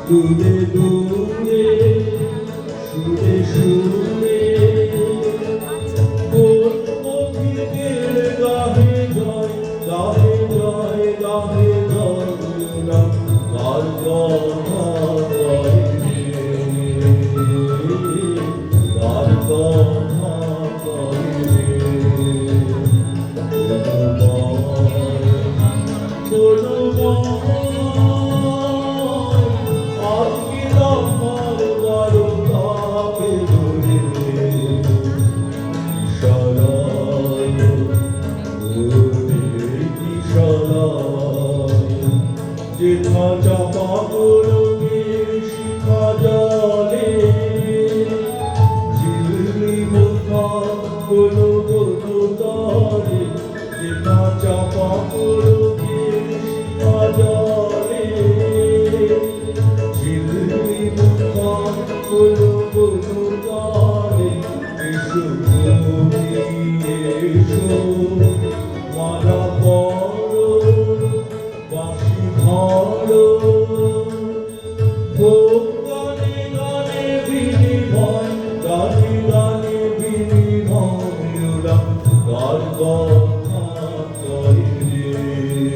দূরে দূরে সুরে সুরে কোন পথিকের গাহে জয় গাহে জয় গাহে জয় কার কথা কয় কার কথা কয় যেথা চাপা গোলকে শিখা জলে ঝিলমি বোধা কোনো কোনো তলে যেথা চাপা গোলকে শিখা জলে ঝিলমি বোধা কোনো কোনো তলে এসো তুমি এসো মালা পড়ো বাঁশি ধরো গানে গানে বিনিময় গানে গানে বিনিময় কার কথা কয় রে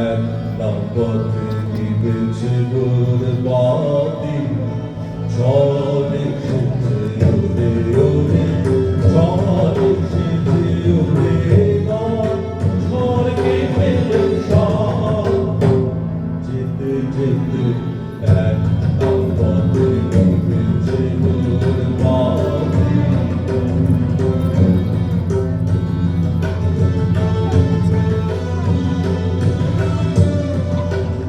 এক পথে নিবেছে বাতি ঝড় এসেছে ওরে ওরে ঝড় এসেছে ওরে গান ঝড়কে ফেলে সব যেতে যেতে এক পথে নিবেছে বাতি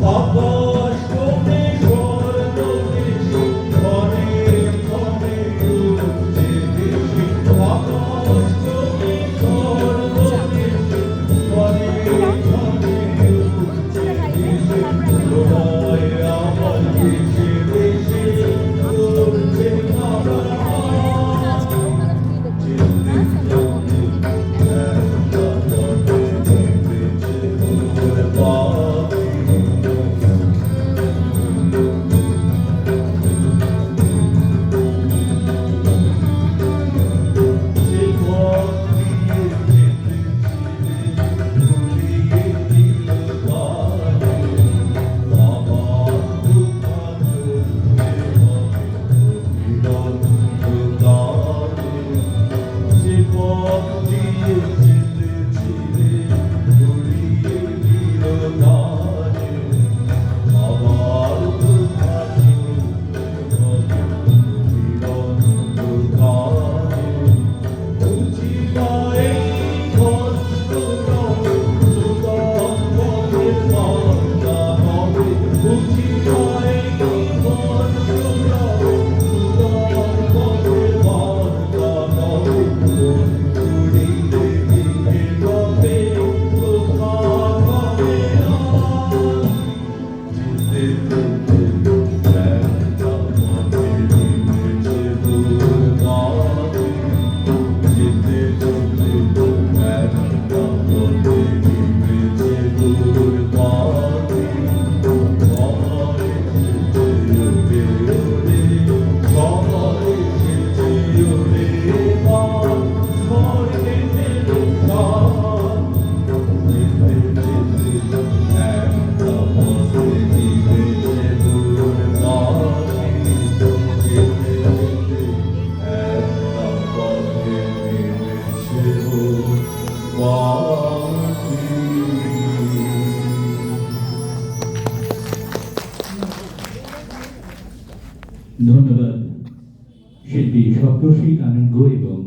আকাশ কোণে স্বর্ণ দেশে ক্ষণে ক্ষণে উঠছে ভেসে আকাশ কোণে স্বর্ণ দেশে ক্ষণে ক্ষণে উঠছে ভেসে প্রলয় আমার দেশে দেশে উঠছে আমার হাত যেতে যেতে একটা পথে নিবেছে বাতি ধন্যবাদ শিল্পী সপ্তর্ষি আনন্দ এবং